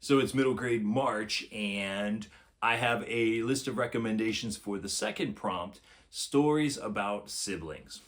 So it's middle grade March, and I have a list of recommendations for the second prompt, stories about siblings.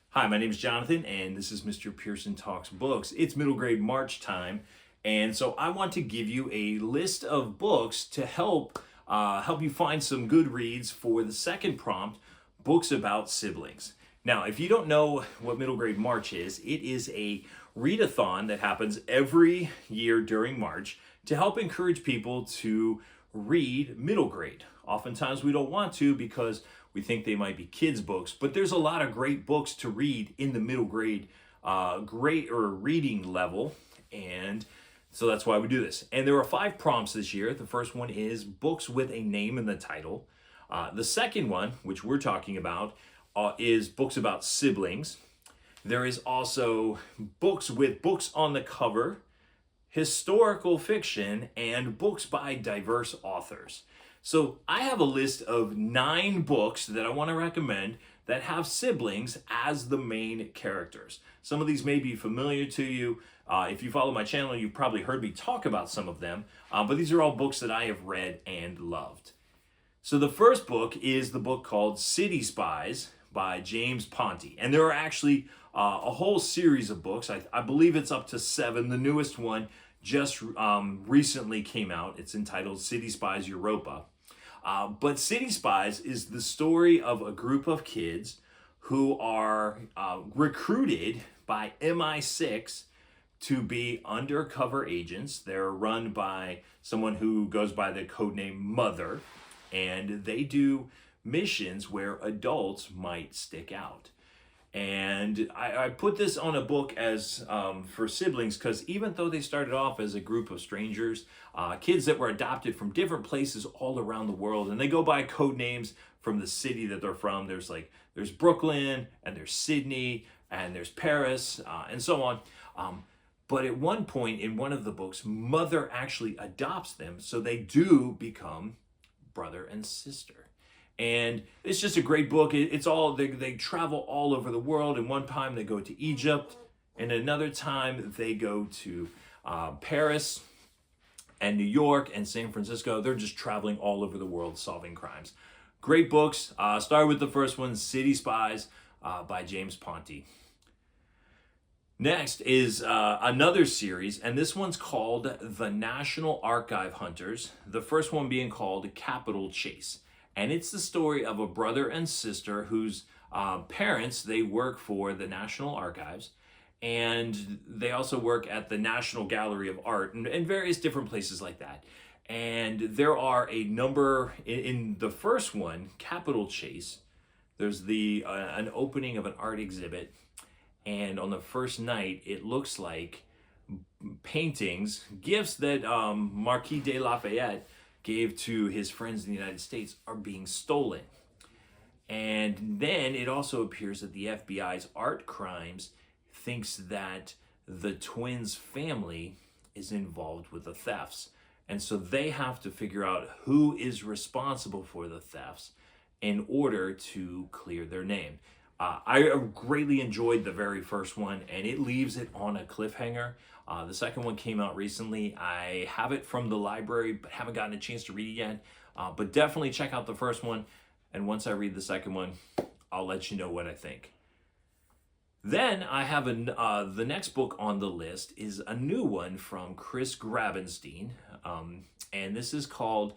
Hi, my name is Jonathan, and this is Mr. Pearson Talks Books. It's middle grade March time, and so I want to give you a list of books to help you find some good reads for the second prompt, books about siblings. Now, if you don't know what middle grade March is, it is a readathon that happens every year during March to help encourage people to read middle grade. Oftentimes we don't want to because we think they might be kids' books, but there's a lot of great books to read in the middle grade reading level, and so that's why we do this. And there are 5 prompts this year. The first one is books with a name in the title. The second one, which we're talking about, is books about siblings. There is also books with books on the cover, historical fiction, and books by diverse authors. So I have a list of 9 books that I want to recommend that have siblings as the main characters. Some of these may be familiar to you. If you follow my channel, you've probably heard me talk about some of them, but these are all books that I have read and loved. So the first book is the book called Spies by James Ponti. And there are actually a whole series of books. I believe it's up to 7. The newest one just recently came out. It's entitled Spies Europa. But Spies is the story of a group of kids who are recruited by MI6 to be undercover agents. They're run by someone who goes by the codename Mother, and they do missions where adults might stick out. And I put this on a book as for siblings because even though they started off as a group of strangers, kids that were adopted from different places all around the world, and they go by code names from the city that they're from. There's Brooklyn, and there's Sydney, and there's Paris, and so on. But at one point in one of the books, Mother actually adopts them, so they do become brother and sister. And it's just a great book. It's all, they travel all over the world. And one time they go to Egypt, and another time they go to Paris and New York and San Francisco. They're just traveling all over the world solving crimes. Great books. Start with the first one, Spies by James Ponti. Next is another series, and this one's called The National Archive Hunters, the first one being called Capital Chase. And it's the story of a brother and sister whose parents, they work for the National Archives, and they also work at the National Gallery of Art and various different places like that. And there are a number, in the first one, Capital Chase, there's an opening of an art exhibit, and on the first night, it looks like paintings, gifts that Marquis de Lafayette gave to his friends in the United States are being stolen. And then it also appears that the FBI's art crimes thinks that the twins' family is involved with the thefts. And so they have to figure out who is responsible for the thefts in order to clear their name. I greatly enjoyed the very first one, and it leaves it on a cliffhanger. The second one came out recently. I have it from the library, but haven't gotten a chance to read it yet. But definitely check out the first one, and once I read the second one, I'll let you know what I think. Then I have the next book on the list is a new one from Chris Grabenstein, and this is called,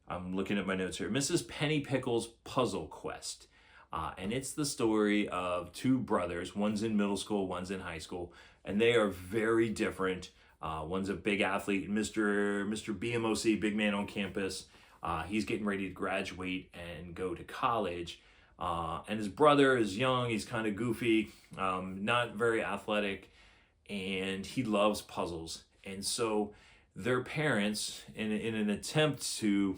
I'm looking at my notes here, Mrs. Pennypickle's Puzzle Quest. And it's the story of 2 brothers. One's in middle school, one's in high school, and they are very different. One's a big athlete, Mr. BMOC, big man on campus. He's getting ready to graduate and go to college. And his brother is young, he's kind of goofy, not very athletic, and he loves puzzles. And so their parents, in an attempt to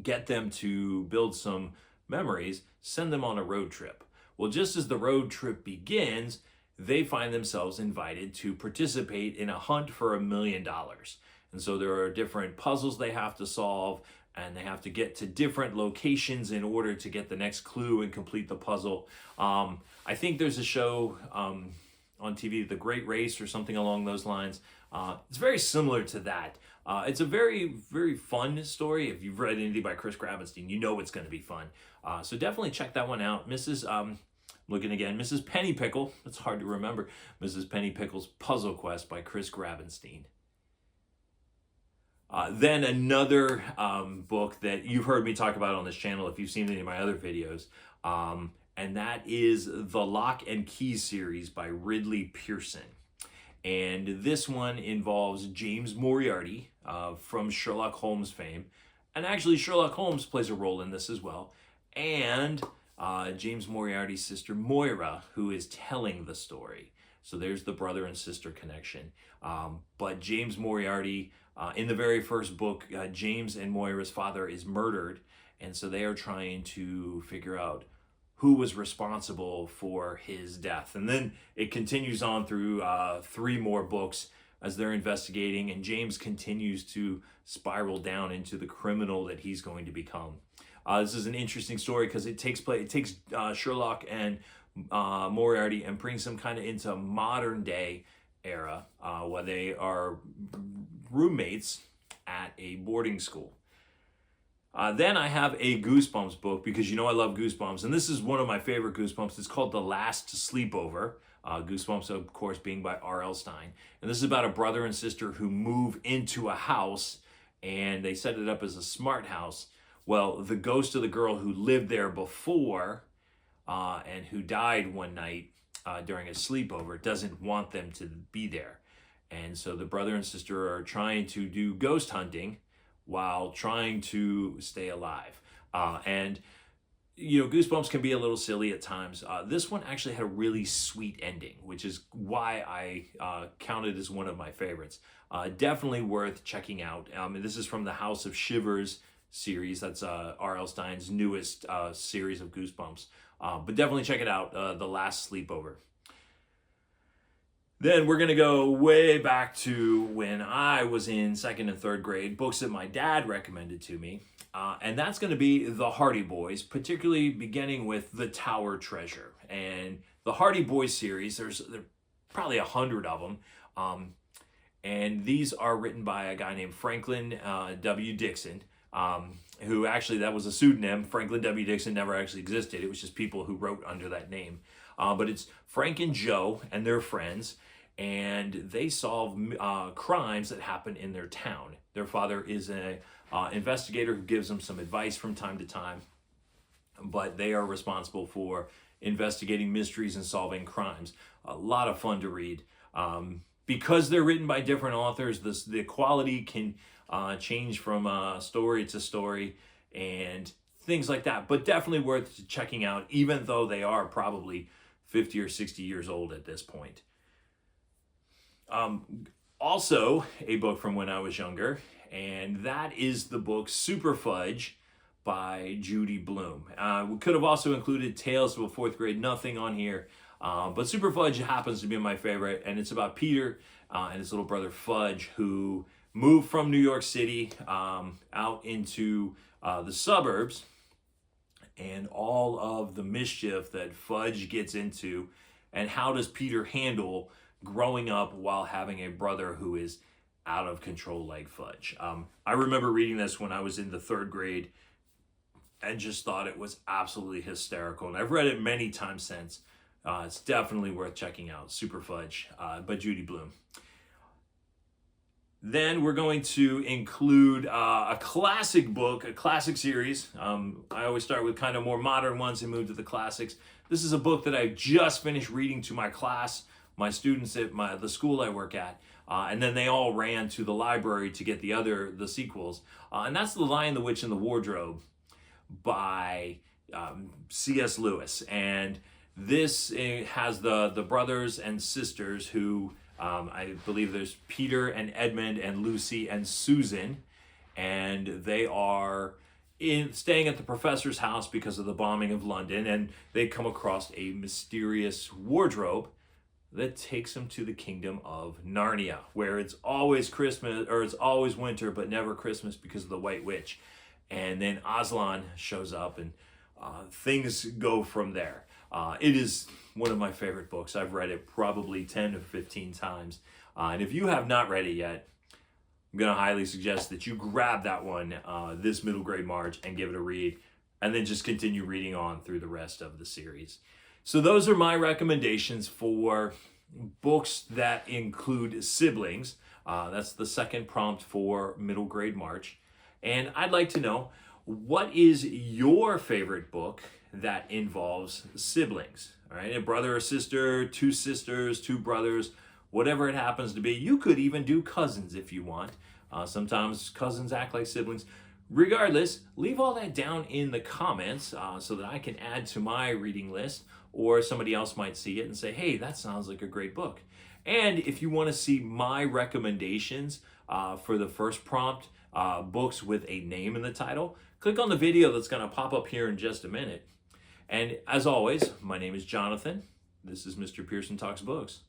get them to build some memories, send them on a road trip. Well, just as the road trip begins, they find themselves invited to participate in a hunt for $1 million. And so there are different puzzles they have to solve, and they have to get to different locations in order to get the next clue and complete the puzzle. I think there's a show on TV, The Great Race or something along those lines, It's very similar to that. It's a very, very fun story. If you've read anything by Chris Grabenstein, you know it's going to be fun. So definitely check that one out. Looking again, Mrs. Pennypickle. It's hard to remember. Mrs. Pennypickle's Puzzle Quest by Chris Grabenstein. Then another book that you've heard me talk about on this channel if you've seen any of my other videos, and that is the Lock and Key series by Ridley Pearson. And this one involves James Moriarty from Sherlock Holmes fame. And actually Sherlock Holmes plays a role in this as well. And James Moriarty's sister Moira, who is telling the story. So there's the brother and sister connection. But James Moriarty, in the very first book, James and Moira's father is murdered. And so they are trying to figure out who was responsible for his death. And then it continues on through 3 more books as they're investigating, and James continues to spiral down into the criminal that he's going to become. This is an interesting story because it takes Sherlock and Moriarty and brings them kind of into modern day era where they are roommates at a boarding school. Then I have a Goosebumps book because you know I love Goosebumps, and this is one of my favorite Goosebumps. It's called The Last Sleepover. Goosebumps, of course, being by R.L. Stine. And this is about a brother and sister who move into a house, and they set it up as a smart house. Well, the ghost of the girl who lived there before and who died one night during a sleepover doesn't want them to be there. And so the brother and sister are trying to do ghost hunting while trying to stay alive. And, you know, Goosebumps can be a little silly at times. This one actually had a really sweet ending, which is why I count it as one of my favorites. Definitely worth checking out. This is from the House of Shivers series. That's R.L. Stine's newest series of Goosebumps. But definitely check it out, The Last Sleepover. Then we're going to go way back to when I was in 2nd and 3rd grade, books that my dad recommended to me. And that's going to be the Hardy Boys, particularly beginning with The Tower Treasure. And the Hardy Boys series, there's probably 100 of them. And these are written by a guy named Franklin W. Dixon, who actually, that was a pseudonym. Franklin W. Dixon never actually existed. It was just people who wrote under that name. But it's Frank and Joe and their friends, and they solve crimes that happen in their town. Their father is an investigator who gives them some advice from time to time, but they are responsible for investigating mysteries and solving crimes. A lot of fun to read. Because they're written by different authors, the quality can change from story to story and things like that, but definitely worth checking out, even though they are probably 50 or 60 years old at this point. Also, a book from when I was younger, and that is the book Super Fudge by Judy Blume. We could have also included Tales of a Fourth Grade Nothing on here, but Super Fudge happens to be my favorite, and it's about Peter and his little brother Fudge, who moved from New York City out into the suburbs, and all of the mischief that Fudge gets into, and how does Peter handle growing up while having a brother who is out of control like Fudge. I remember reading this when I was in the 3rd grade and just thought it was absolutely hysterical. And I've read it many times since. It's definitely worth checking out. Super Fudge by Judy Blume. Then we're going to include a classic book, a classic series. I always start with kind of more modern ones and move to the classics. This is a book that I just finished reading to my class, my students at the school I work at, and then they all ran to the library to get the sequels. And that's The Lion, the Witch, and the Wardrobe by C.S. Lewis. And this has the brothers and sisters who, I believe there's Peter and Edmund and Lucy and Susan, and they are staying at the professor's house because of the bombing of London, and they come across a mysterious wardrobe that takes them to the kingdom of Narnia, where it's always Christmas, or it's always winter, but never Christmas because of the White Witch. And then Aslan shows up, and things go from there. It is one of my favorite books. I've read it probably 10 or 15 times. And if you have not read it yet, I'm going to highly suggest that you grab that one this middle grade March and give it a read, and then just continue reading on through the rest of the series. So those are my recommendations for books that include siblings. That's the second prompt for middle grade March. And I'd like to know, what is your favorite book that involves siblings? All right, a brother or sister, two sisters, two brothers, whatever it happens to be. You could even do cousins if you want. Sometimes cousins act like siblings. Regardless, leave all that down in the comments so that I can add to my reading list, or somebody else might see it and say, hey, that sounds like a great book. And if you want to see my recommendations for the first prompt, books with a name in the title, click on the video that's going to pop up here in just a minute. And as always, my name is Jonathan. This is Mr. Pearson Talks Books.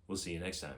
We'll see you next time.